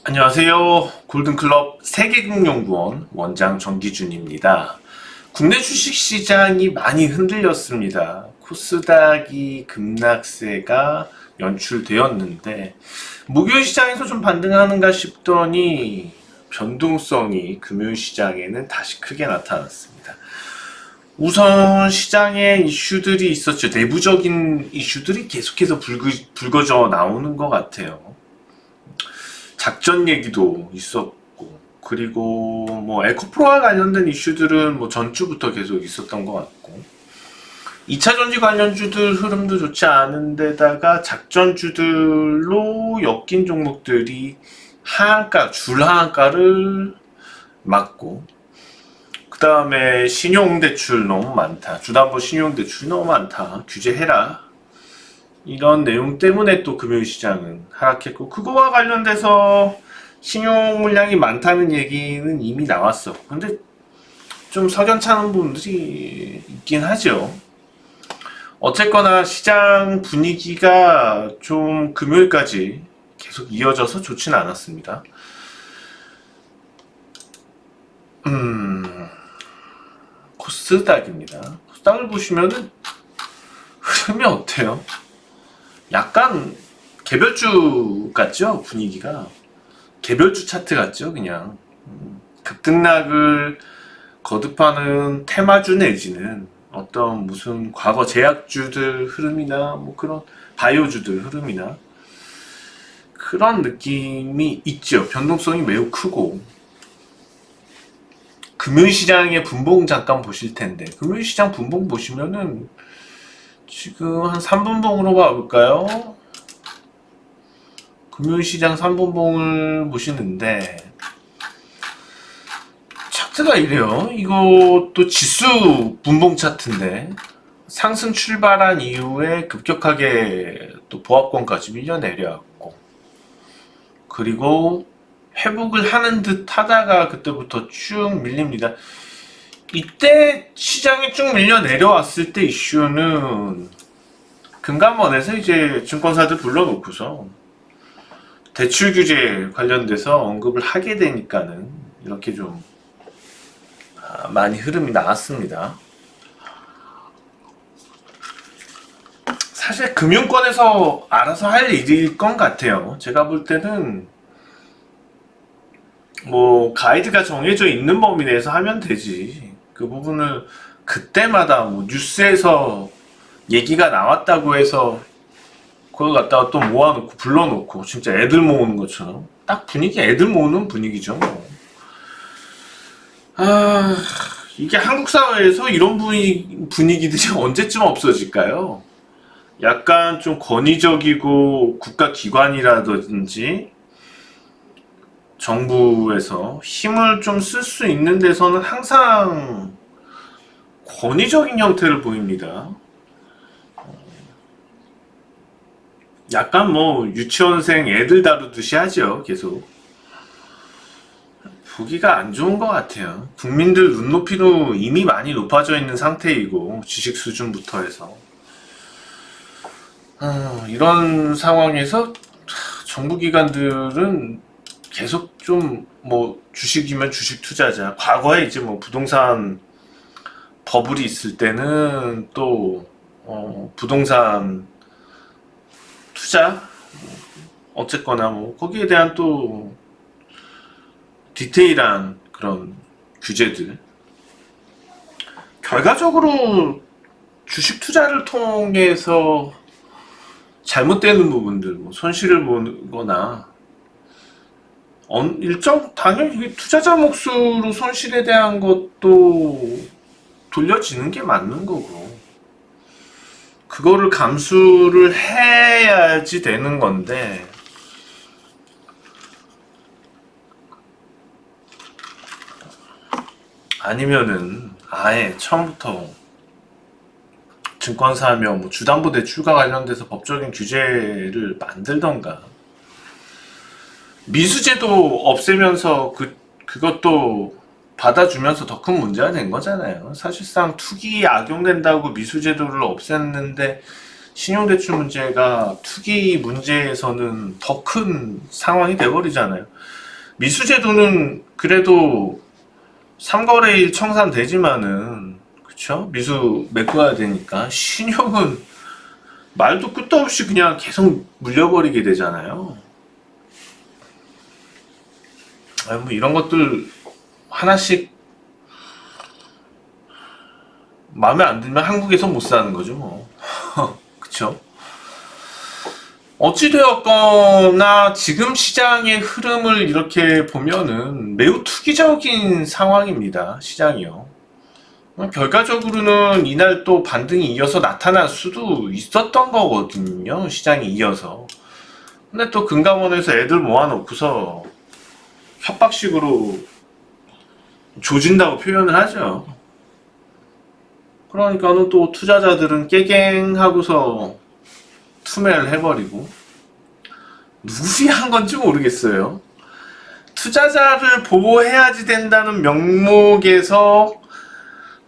안녕하세요. 골든클럽 세계금융연구원 원장 정기준입니다. 국내 주식시장이 많이 흔들렸습니다. 코스닥이 급락세가 연출되었는데 목요일시장에서 좀 반등하는가 싶더니 변동성이 금요일시장에는 다시 크게 나타났습니다. 우선 시장에 이슈들이 있었죠. 내부적인 이슈들이 계속해서 불거져 나오는 것 같아요. 작전 얘기도 있었고, 그리고 뭐 에코프로와 관련된 이슈들은 뭐 전주부터 계속 있었던 것 같고, 2차 전지 관련주들 흐름도 좋지 않은데다가 작전주들로 엮인 종목들이 줄 하한가를 맞고, 그 다음에 신용대출 너무 많다, 주담보 신용대출 너무 많다, 규제해라, 이런 내용 때문에 또 금요일 시장은 하락했고, 그거와 관련돼서 신용 물량이 많다는 얘기는 이미 나왔어. 근데 좀 석연찮은 부분들이 있긴 하죠. 어쨌거나 시장 분위기가 좀 금요일까지 계속 이어져서 좋지는 않았습니다. 코스닥입니다. 코스닥을 보시면은 흐름이 어때요? 약간 개별주 같죠? 분위기가 개별주 차트 같죠? 그냥 급등락을 거듭하는 테마주 내지는 어떤 무슨 과거 제약주들 흐름이나 뭐 그런 바이오주들 흐름이나 그런 느낌이 있죠. 변동성이 매우 크고, 금융시장의 분봉 잠깐 보실 텐데, 금융시장 분봉 보시면은 지금 한 3분봉으로 가볼까요? 금융시장 3분봉을 보시는데 차트가 이래요. 이것도 지수 분봉 차트인데 상승 출발한 이후에 급격하게 또 보합권까지 밀려 내려왔고, 그리고 회복을 하는 듯 하다가 그때부터 쭉 밀립니다. 이때 시장이 쭉 밀려 내려왔을 때 이슈는 금감원에서 이제 증권사들 불러놓고서 대출 규제 관련돼서 언급을 하게 되니까는 이렇게 좀 많이 흐름이 나왔습니다. 사실 금융권에서 알아서 할 일일 것 같아요. 제가 볼 때는 뭐 가이드가 정해져 있는 범위 내에서 하면 되지. 그 부분을 그때마다 뭐 뉴스에서 얘기가 나왔다고 해서 그걸 갖다가 또 모아놓고 불러놓고 진짜 애들 모으는 것처럼 딱 분위기 애들 모으는 분위기죠. 이게 한국 사회에서 이런 분위기들이 언제쯤 없어질까요? 약간 좀 권위적이고 국가기관이라든지 정부에서 힘을 좀 쓸 수 있는 데서는 항상 권위적인 형태를 보입니다. 약간 뭐 유치원생 애들 다루듯이 하죠. 계속 보기가 안 좋은 것 같아요. 국민들 눈높이도 이미 많이 높아져 있는 상태이고, 지식 수준부터 해서 이런 상황에서 정부기관들은 계속 좀 뭐 주식이면 주식 투자자, 과거에 이제 뭐 부동산 버블이 있을 때는 또 부동산 투자, 어쨌거나 뭐 거기에 대한 또 디테일한 그런 규제들, 결과적으로 주식 투자를 통해서 잘못되는 부분들, 뭐 손실을 보거나 일정 당연히 투자자 몫으로 손실에 대한 것도 돌려지는 게 맞는 거고, 그거를 감수를 해야지 되는 건데, 아니면은 아예 처음부터 증권사며 뭐 주담보대출과 관련돼서 법적인 규제를 만들던가, 미수제도 없애면서 그것도 받아주면서 더 큰 문제가 된 거잖아요. 사실상 투기에 악용된다고 미수제도를 없앴는데 신용대출 문제가 투기 문제에서는 더 큰 상황이 돼버리잖아요. 미수제도는 그래도 삼거래일 청산되지만은, 그쵸? 미수 메꿔야 되니까. 신용은 말도 끝도 없이 그냥 계속 물려버리게 되잖아요. 뭐 이런 것들 하나씩 마음에 안 들면 한국에서 못 사는 거죠, 뭐. 그쵸? 어찌되었거나 지금 시장의 흐름을 이렇게 보면은 매우 투기적인 상황입니다, 시장이요. 결과적으로는 이날 또 반등이 이어서 나타날 수도 있었던 거거든요, 시장이 이어서. 근데 또 금감원에서 애들 모아놓고서 협박식으로 조진다고 표현을 하죠. 그러니까는 또 투자자들은 깨갱하고서 투매를 해버리고, 누구이 한 건지 모르겠어요. 투자자를 보호해야지 된다는 명목에서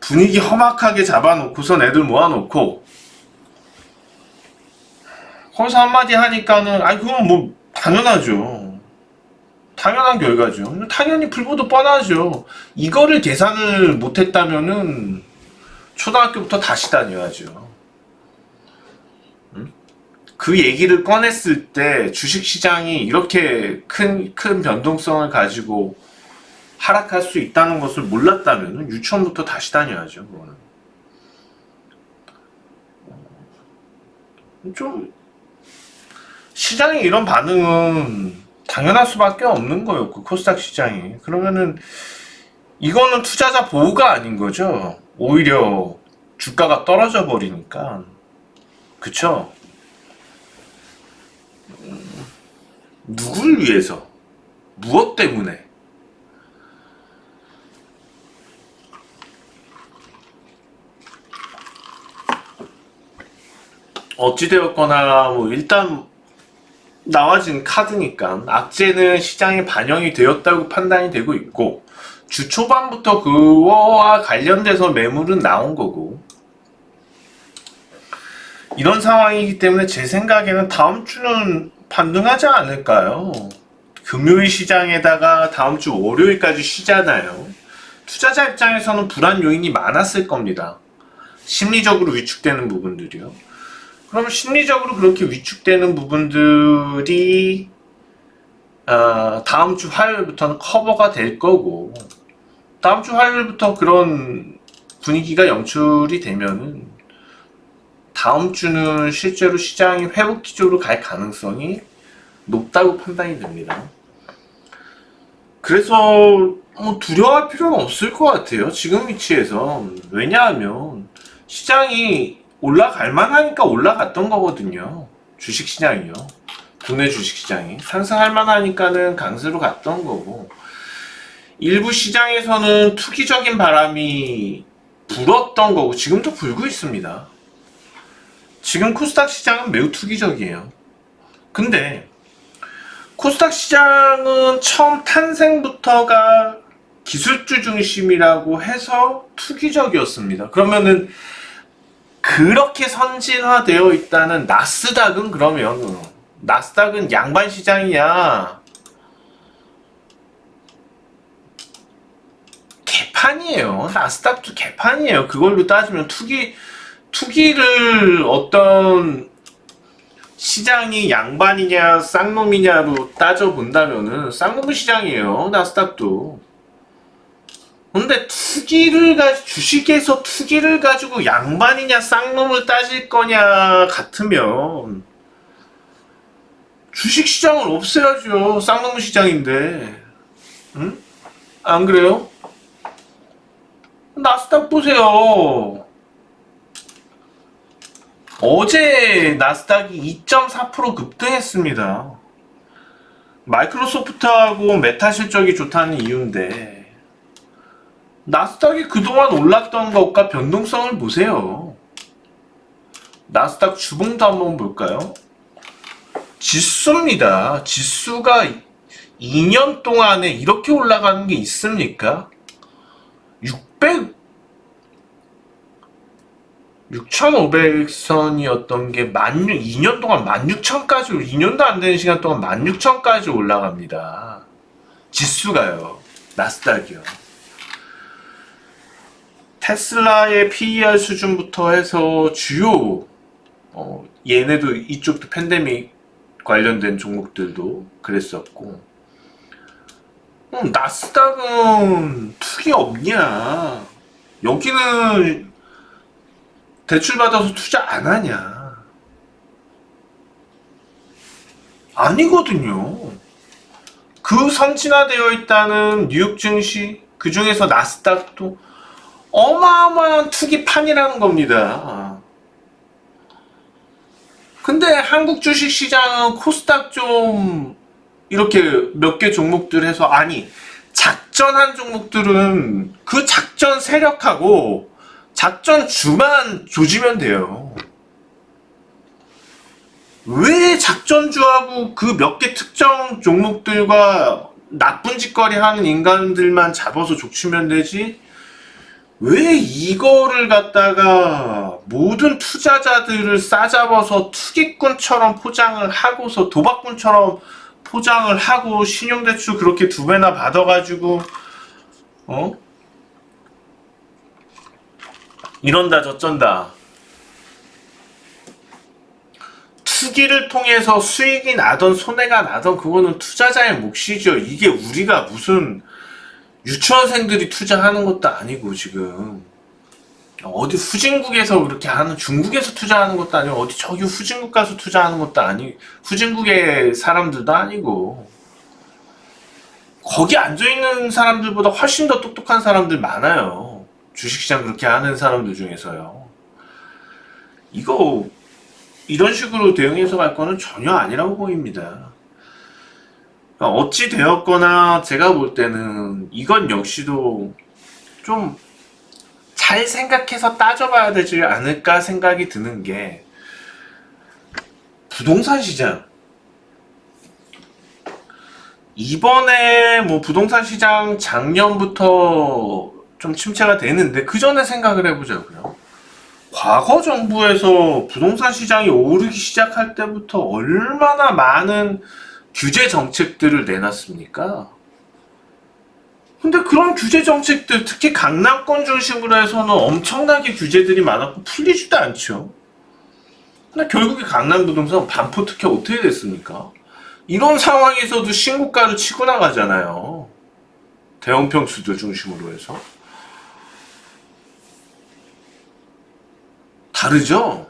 분위기 험악하게 잡아놓고선 애들 모아놓고, 거기서 한마디 하니까는 그건 뭐 당연하죠. 당연한 결과죠. 당연히 불보도 뻔하죠. 이거를 계산을 못했다면은 초등학교부터 다시 다녀야죠. 그 얘기를 꺼냈을 때 주식시장이 이렇게 큰 변동성을 가지고 하락할 수 있다는 것을 몰랐다면 유치원부터 다시 다녀야죠. 그거는 좀 시장의 이런 반응은 당연할 수밖에 없는 거였고, 코스닥 시장이. 그러면은 이거는 투자자 보호가 아닌 거죠. 오히려 주가가 떨어져 버리니까. 그쵸? 누굴 위해서? 무엇 때문에? 어찌되었거나 뭐 일단 나와진 카드니까 악재는 시장에 반영이 되었다고 판단이 되고 있고, 주 초반부터 그거와 관련돼서 매물은 나온 거고, 이런 상황이기 때문에 제 생각에는 다음 주는 반등하지 않을까요? 금요일 시장에다가 다음 주 월요일까지 쉬잖아요. 투자자 입장에서는 불안 요인이 많았을 겁니다. 심리적으로 위축되는 부분들이요. 그럼 심리적으로 그렇게 위축되는 부분들이 다음 주 화요일부터는 커버가 될 거고, 다음 주 화요일부터 그런 분위기가 연출이 되면은 다음 주는 실제로 시장이 회복 기조로 갈 가능성이 높다고 판단이 됩니다. 그래서 뭐 두려워할 필요는 없을 것 같아요, 지금 위치에서. 왜냐하면 시장이 올라갈 만하니까 올라갔던 거거든요. 주식시장이요. 국내 주식시장이 상승할 만하니까는 강세로 갔던 거고, 일부 시장에서는 투기적인 바람이 불었던 거고 지금도 불고 있습니다. 지금 코스닥 시장은 매우 투기적이에요. 근데 코스닥 시장은 처음 탄생부터가 기술주 중심이라고 해서 투기적이었습니다. 그러면은 그렇게 선진화되어 있다는 나스닥은, 그러면 나스닥은 양반 시장이야, 개판이에요. 나스닥도 개판이에요. 그걸로 따지면 투기를 어떤 시장이 양반이냐 쌍놈이냐로 따져본다면은 쌍놈 시장이에요, 나스닥도. 근데 주식에서 투기를 가지고 양반이냐 쌍놈을 따질 거냐 같으면 주식시장을 없애야죠. 쌍놈 시장인데. 응? 안 그래요? 나스닥 보세요. 어제 나스닥이 2.4% 급등했습니다. 마이크로소프트하고 메타 실적이 좋다는 이유인데, 나스닥이 그동안 올랐던 것과 변동성을 보세요. 나스닥 주봉도 한번 볼까요? 지수입니다. 지수가 2년 동안에 이렇게 올라가는 게 있습니까? 6,500선이었던 게 2년 동안 16,000까지 2년도 안 되는 시간 동안 16,000까지 올라갑니다. 지수가요. 나스닥이요. 테슬라의 PER 수준부터 해서 주요 얘네도 이쪽도 팬데믹 관련된 종목들도 그랬었고 나스닥은 투기 없냐? 여기는 대출 받아서 투자 안 하냐? 아니거든요. 그 선진화되어 있다는 뉴욕 증시, 그 중에서 나스닥도 어마어마한 투기판이라는 겁니다. 근데 한국 주식시장은 코스닥 좀 이렇게 몇 개 종목들 해서, 아니 작전한 종목들은 그 작전 세력하고 작전 주만 조지면 돼요. 왜 작전주하고 그 몇 개 특정 종목들과 나쁜 짓거리 하는 인간들만 잡아서 족치면 되지? 왜 이거를 갖다가 모든 투자자들을 싸잡아서 투기꾼처럼 포장을 하고서 도박꾼처럼 포장을 하고 신용대출 그렇게 2배나 받아가지고 이런다 저쩐다 투기를 통해서 수익이 나던 손해가 나던 그거는 투자자의 몫이죠. 이게 우리가 무슨 유치원생들이 투자하는 것도 아니고 지금 어디 후진국에서 그렇게 하는, 중국에서 투자하는 것도 아니고 어디 저기 후진국 가서 투자하는 것도 아니고 후진국의 사람들도 아니고 거기 앉아있는 사람들보다 훨씬 더 똑똑한 사람들 많아요. 주식시장 그렇게 하는 사람들 중에서요. 이거 이런 식으로 대응해서 갈 거는 전혀 아니라고 보입니다. 어찌 되었거나 제가 볼 때는 이건 역시도 좀 잘 생각해서 따져봐야 되지 않을까 생각이 드는 게, 부동산 시장 이번에 뭐 부동산 시장 작년부터 좀 침체가 되는데 그 전에 생각을 해보자고요. 과거 정부에서 부동산 시장이 오르기 시작할 때부터 얼마나 많은 규제 정책들을 내놨습니까? 근데 그런 규제 정책들, 특히 강남권 중심으로 해서는 엄청나게 규제들이 많았고 풀리지도 않죠. 근데 결국에 강남 부동산 반포 특혜 어떻게 됐습니까? 이런 상황에서도 신고가를 치고 나가잖아요. 대형 평수들 중심으로 해서. 다르죠?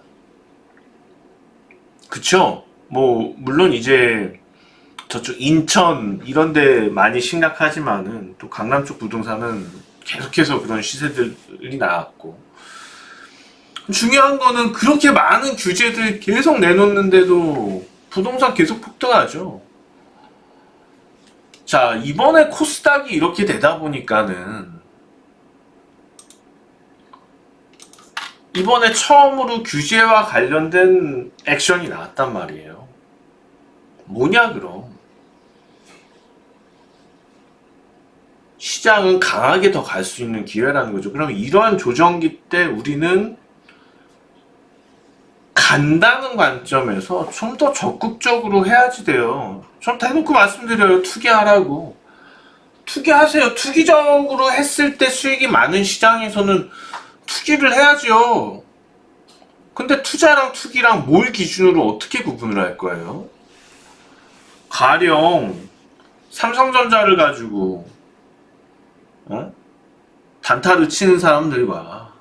그쵸? 뭐 물론 이제 저쪽 인천 이런데 많이 심각하지만은 또 강남 쪽 부동산은 계속해서 그런 시세들이 나왔고, 중요한 거는 그렇게 많은 규제들 계속 내놓는데도 부동산 계속 폭등하죠. 자, 이번에 코스닥이 이렇게 되다 보니까는 이번에 처음으로 규제와 관련된 액션이 나왔단 말이에요. 뭐냐 그럼? 시장은 강하게 더 갈 수 있는 기회라는 거죠. 그럼 이러한 조정기 때 우리는 간다는 관점에서 좀 더 적극적으로 해야지 돼요. 좀 대놓고 말씀드려요. 투기하라고. 투기하세요. 투기적으로 했을 때 수익이 많은 시장에서는 투기를 해야죠. 근데 투자랑 투기랑 뭘 기준으로 어떻게 구분을 할 거예요? 가령 삼성전자를 가지고 단타를 치는 사람들과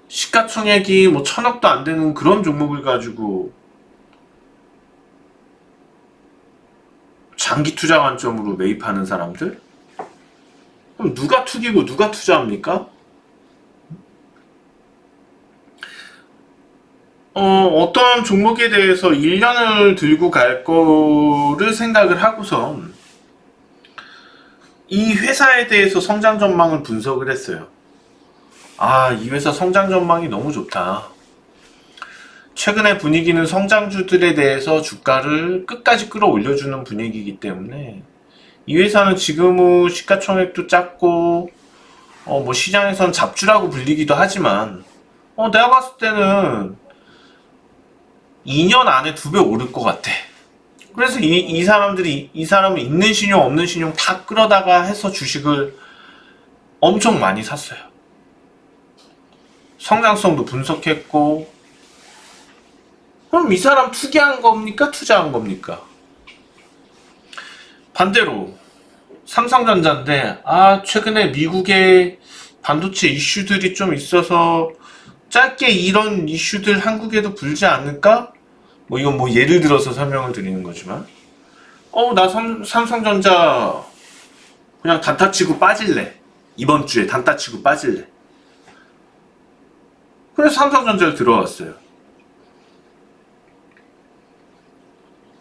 시가총액이 뭐 1,000억도 안 되는 그런 종목을 가지고 장기 투자 관점으로 매입하는 사람들? 그럼 누가 투기고 누가 투자합니까? 어떤 종목에 대해서 1년을 들고 갈 거를 생각을 하고선 이 회사에 대해서 성장 전망을 분석을 했어요. 아, 이 회사 성장 전망이 너무 좋다. 최근의 분위기는 성장주들에 대해서 주가를 끝까지 끌어올려주는 분위기이기 때문에 이 회사는 지금의 시가총액도 작고 뭐 시장에선 잡주라고 불리기도 하지만 내가 봤을 때는 2년 안에 2배 오를 것 같아. 그래서 이 사람들이, 이 사람은 있는 신용 없는 신용 다 끌어다가 해서 주식을 엄청 많이 샀어요. 성장성도 분석했고. 그럼 이 사람 투기한 겁니까? 투자한 겁니까? 반대로 삼성전자인데 최근에 미국의 반도체 이슈들이 좀 있어서 짧게 이런 이슈들 한국에도 불지 않을까? 이건 예를 들어서 설명을 드리는 거지만 나 삼성전자 그냥 단타 치고 빠질래. 이번 주에 단타 치고 빠질래. 그래서 삼성전자를 들어왔어요.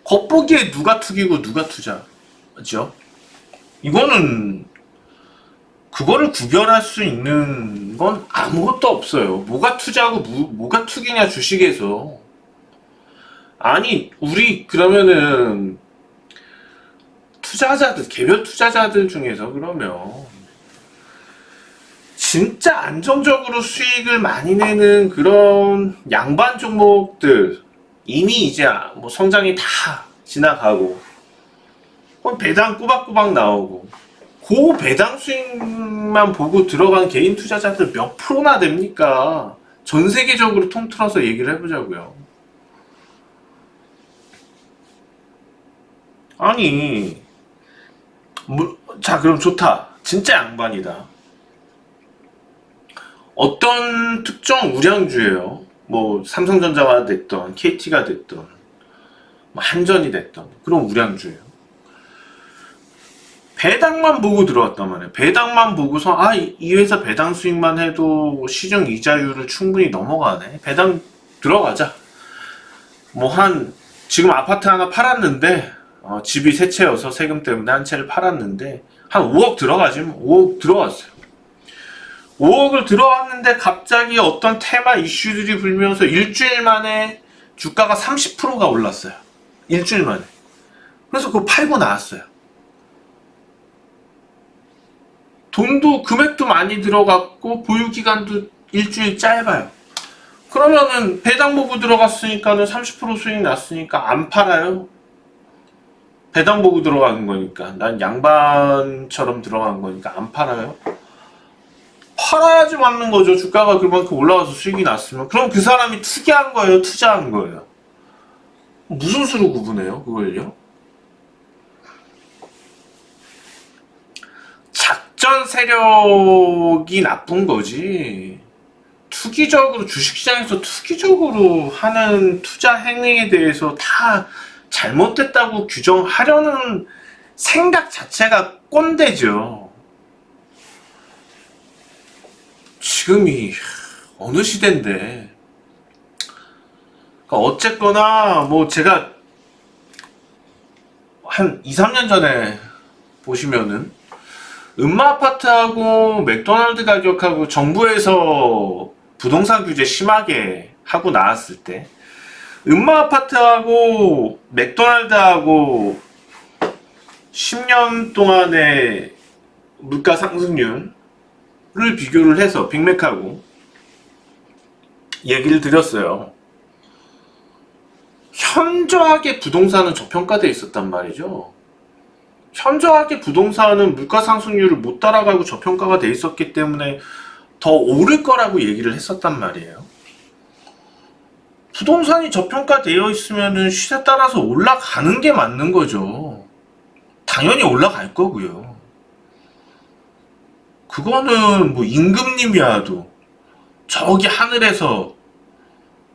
겉보기에 누가 투기고 누가 투자죠? 이거는 그거를 구별할 수 있는 건 아무것도 없어요. 뭐가 투자고 뭐가 투기냐 주식에서. 아니 우리 그러면은 투자자들, 개별 투자자들 중에서 그러면 진짜 안정적으로 수익을 많이 내는 그런 양반 종목들 이미 이제 성장이 다 지나가고 배당 꼬박꼬박 나오고 그 배당 수익만 보고 들어간 개인 투자자들 몇 프로나 됩니까? 전 세계적으로 통틀어서 얘기를 해보자고요. 아니 자 그럼 좋다. 진짜 양반이다. 어떤 특정 우량주예요. 삼성전자가 됐던 KT가 됐던 한전이 됐던 그런 우량주예요. 배당만 보고 들어왔단 말이에요. 배당만 보고서 이 회사 배당 수익만 해도 시중 이자율을 충분히 넘어가네. 배당 들어가자. 지금 아파트 하나 팔았는데 집이 세 채여서 세금 때문에 한 채를 팔았는데 한 5억 들어가지 5억 들어왔어요. 5억을 들어왔는데 갑자기 어떤 테마 이슈들이 불면서 일주일 만에 주가가 30%가 올랐어요. 일주일 만에. 그래서 그거 팔고 나왔어요. 돈도 금액도 많이 들어갔고 보유기간도 일주일 짧아요. 그러면은 배당 보고 들어갔으니까는 30% 수익 났으니까 안 팔아요? 배당 보고 들어가는 거니까. 난 양반처럼 들어간 거니까 안 팔아요? 팔아야지 맞는 거죠. 주가가 그만큼 올라가서 수익이 났으면. 그럼 그 사람이 투기한 거예요? 투자한 거예요? 무슨 수로 구분해요? 그걸요? 작전 세력이 나쁜 거지. 투기적으로 주식시장에서 투기적으로 하는 투자 행위에 대해서 다 잘못됐다고 규정하려는 생각 자체가 꼰대죠. 지금이 어느 시대인데. 어쨌거나 제가 한 2, 3년 전에 보시면은 음마아파트하고 맥도날드 가격하고 정부에서 부동산 규제 심하게 하고 나왔을 때 음마아파트하고 맥도날드하고 10년 동안의 물가 상승률을 비교를 해서 빅맥하고 얘기를 드렸어요. 현저하게 부동산은 저평가되어 있었단 말이죠. 현저하게 부동산은 물가 상승률을 못 따라가고 저평가가 돼 있었기 때문에 더 오를 거라고 얘기를 했었단 말이에요. 부동산이 저평가되어 있으면은 시세 따라서 올라가는 게 맞는 거죠. 당연히 올라갈 거고요. 그거는 임금님이 와도 저기 하늘에서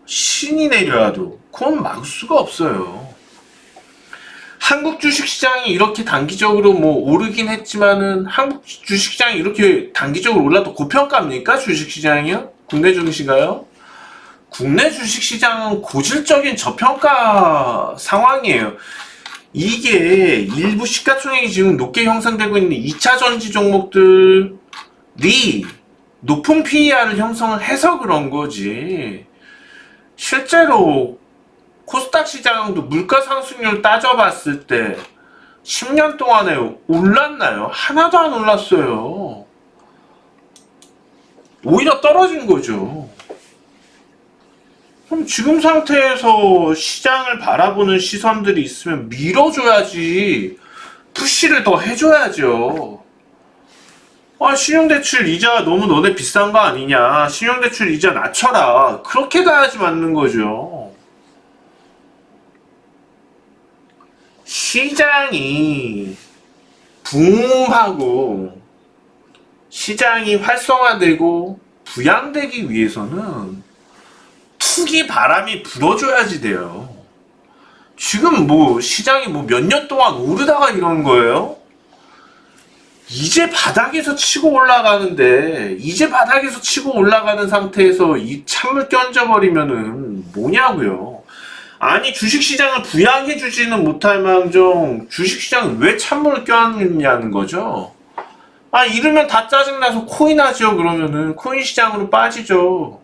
신이 내려와도 그건 막을 수가 없어요. 한국 주식시장이 이렇게 단기적으로 오르긴 했지만은 한국 주식시장이 이렇게 단기적으로 올라도 고평가입니까? 주식시장이요? 국내 주식시가요? 국내 주식시장은 고질적인 저평가 상황이에요. 이게 일부 시가총액이 지금 높게 형성되고 있는 2차 전지 종목들이 높은 PER을 형성을 해서 그런 거지. 실제로 코스닥 시장도 물가 상승률 따져봤을 때 10년 동안에 올랐나요? 하나도 안 올랐어요. 오히려 떨어진 거죠. 그럼 지금 상태에서 시장을 바라보는 시선들이 있으면 밀어줘야지. 푸시를 더 해줘야죠. 아, 신용대출 이자 너무 너네 비싼 거 아니냐. 신용대출 이자 낮춰라. 그렇게 가야지 맞는 거죠. 시장이 붐하고 시장이 활성화되고 부양되기 위해서는 투기 바람이 불어줘야지 돼요. 지금 뭐 시장이 뭐 몇 년 동안 오르다가 이런 거예요? 이제 바닥에서 치고 올라가는데, 이제 바닥에서 치고 올라가는 상태에서 이 찬물 껴얹어버리면은 뭐냐고요. 아니, 주식시장을 부양해주지는 못할 망정 주식시장은 왜 찬물을 껴안느냐는 거죠. 아, 이러면 다 짜증나서 코인 하죠. 그러면은 코인 시장으로 빠지죠.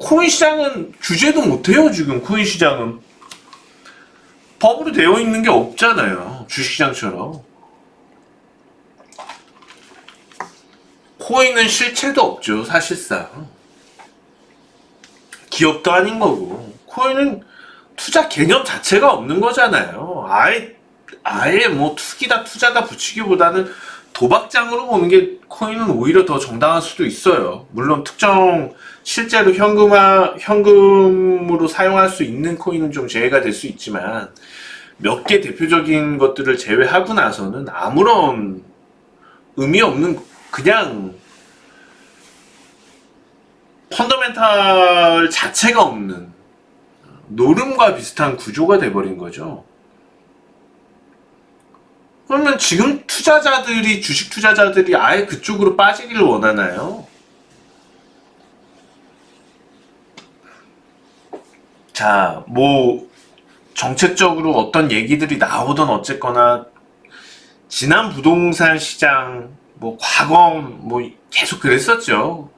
코인 시장은 규제도 못해요. 지금 코인 시장은 법으로 되어 있는 게 없잖아요. 주식시장처럼. 코인은 실체도 없죠. 사실상 기업도 아닌 거고, 코인은 투자 개념 자체가 없는 거잖아요. 아예 뭐 투기다 투자다 붙이기보다는 도박장으로 보는 게 코인은 오히려 더 정당할 수도 있어요. 물론 특정 실제로 현금으로 사용할 수 있는 코인은 좀 제외가 될 수 있지만, 몇 개 대표적인 것들을 제외하고 나서는 아무런 의미 없는, 그냥 펀더멘탈 자체가 없는 노름과 비슷한 구조가 돼버린 거죠. 그러면 지금 투자자들이, 주식 투자자들이 아예 그쪽으로 빠지기를 원하나요? 자, 뭐 정책적으로 어떤 얘기들이 나오든 어쨌거나 지난 부동산 시장, 뭐 과거 뭐 계속 그랬었죠.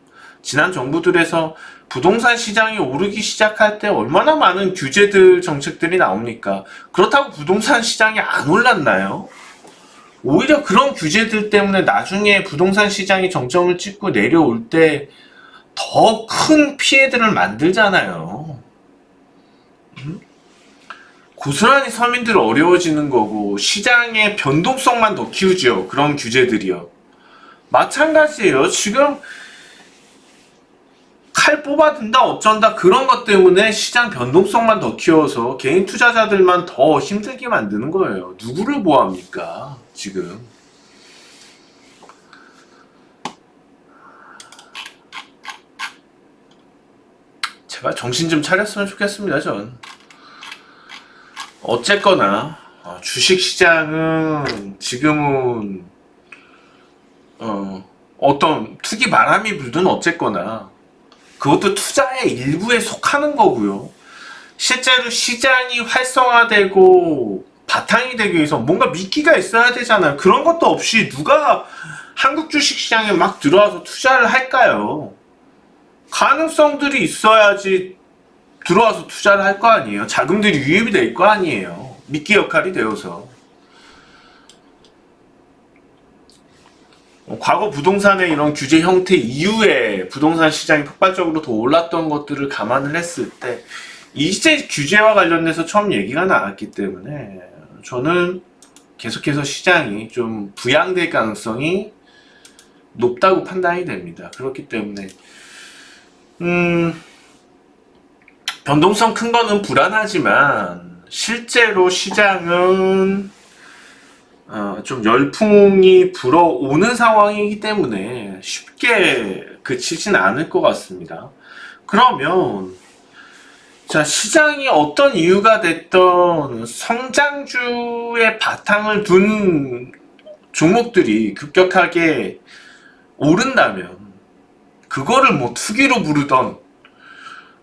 지난 정부들에서 부동산 시장이 오르기 시작할 때 얼마나 많은 규제들, 정책들이 나옵니까? 그렇다고 부동산 시장이 안 올랐나요? 오히려 그런 규제들 때문에 나중에 부동산 시장이 정점을 찍고 내려올 때 더 큰 피해들을 만들잖아요. 고스란히 서민들 어려워지는 거고, 시장의 변동성만 더 키우죠. 그런 규제들이요. 마찬가지예요. 지금 칼 뽑아든다 어쩐다 그런 것 때문에 시장 변동성만 더 키워서 개인 투자자들만 더 힘들게 만드는 거예요. 누구를 보호합니까? 지금 제발 정신 좀 차렸으면 좋겠습니다. 전 어쨌거나 주식시장은 지금은 어떤 투기 바람이 불든 어쨌거나 그것도 투자의 일부에 속하는 거고요. 실제로 시장이 활성화되고 바탕이 되기 위해서 뭔가 미끼가 있어야 되잖아요. 그런 것도 없이 누가 한국 주식시장에 막 들어와서 투자를 할까요? 가능성들이 있어야지 들어와서 투자를 할 거 아니에요. 자금들이 유입이 될 거 아니에요. 미끼 역할이 되어서. 과거 부동산의 이런 규제 형태 이후에 부동산 시장이 폭발적으로 더 올랐던 것들을 감안을 했을 때 이제 규제와 관련돼서 처음 얘기가 나왔기 때문에 저는 계속해서 시장이 좀 부양될 가능성이 높다고 판단이 됩니다. 그렇기 때문에 변동성 큰 거는 불안하지만 실제로 시장은 좀 열풍이 불어오는 상황이기 때문에 쉽게 그치진 않을 것 같습니다. 그러면 자, 시장이 어떤 이유가 됐던 성장주의 바탕을 둔 종목들이 급격하게 오른다면 그거를 뭐 투기로 부르던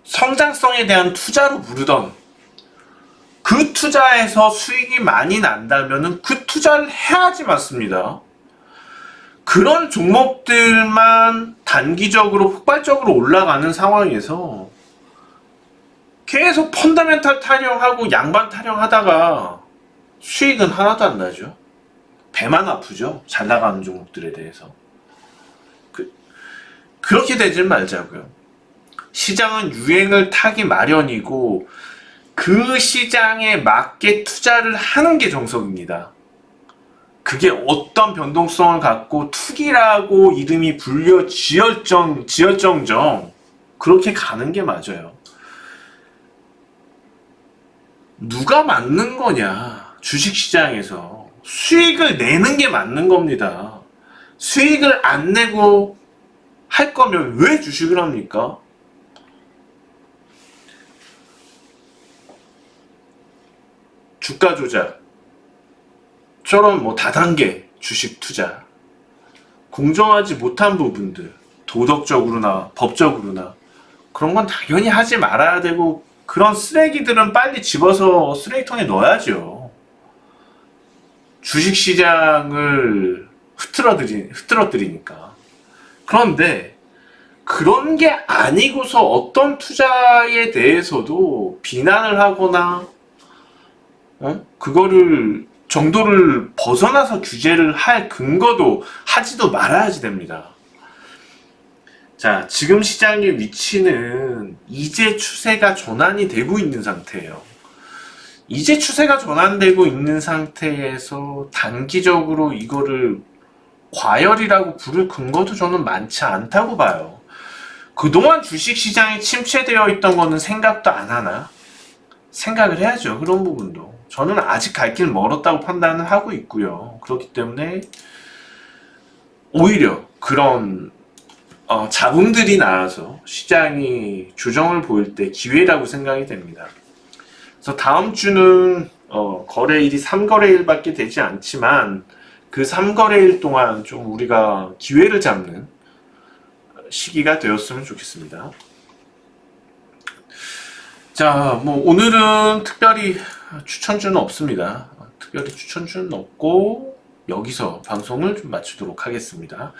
성장성에 대한 투자로 부르던 그 투자에서 수익이 많이 난다면은 그 투자를 해야지 맞습니다. 그런 종목들만 단기적으로 폭발적으로 올라가는 상황에서 계속 펀더멘탈 타령하고 양반 타령하다가 수익은 하나도 안 나죠. 배만 아프죠. 잘 나가는 종목들에 대해서. 그렇게 되지 말자고요. 시장은 유행을 타기 마련이고 그 시장에 맞게 투자를 하는 게 정석입니다. 그게 어떤 변동성을 갖고 투기라고 이름이 지어정정 그렇게 가는 게 맞아요. 누가 맞는 거냐? 주식시장에서 수익을 내는 게 맞는 겁니다. 수익을 안 내고 할 거면 왜 주식을 합니까? 주가 조작처럼 뭐 다단계 주식 투자, 공정하지 못한 부분들, 도덕적으로나 법적으로나 그런 건 당연히 하지 말아야 되고, 그런 쓰레기들은 빨리 집어서 쓰레기통에 넣어야죠. 주식시장을 흐트러뜨리니까. 그런데 그런 게 아니고서 어떤 투자에 대해서도 비난을 하거나 그거를 정도를 벗어나서 규제를 할 근거도 하지도 말아야지 됩니다. 자, 지금 시장의 위치는 이제 추세가 전환이 되고 있는 상태예요. 이제 추세가 전환되고 있는 상태에서 단기적으로 이거를 과열이라고 부를 근거도 저는 많지 않다고 봐요. 그동안 주식시장이 침체되어 있던 거는 생각도 안 하나? 생각을 해야죠. 그런 부분도. 저는 아직 갈 길 멀었다고 판단을 하고 있고요. 그렇기 때문에 오히려 그런 잡음들이 나와서 시장이 조정을 보일 때 기회라고 생각이 됩니다. 그래서 다음 주는 거래일이 3거래일밖에 되지 않지만 그 3거래일 동안 좀 우리가 기회를 잡는 시기가 되었으면 좋겠습니다. 자, 뭐 오늘은 특별히 추천주는 없습니다. 특별히 추천주는 없고 여기서 방송을 좀 마치도록 하겠습니다.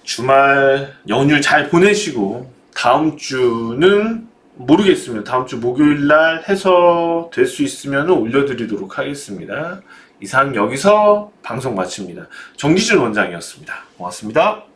주말 연휴 잘 보내시고 다음 주는 모르겠습니다. 다음 주 목요일 날 해서 될 수 있으면 올려드리도록 하겠습니다. 이상 여기서 방송 마칩니다. 정기준 원장이었습니다. 고맙습니다.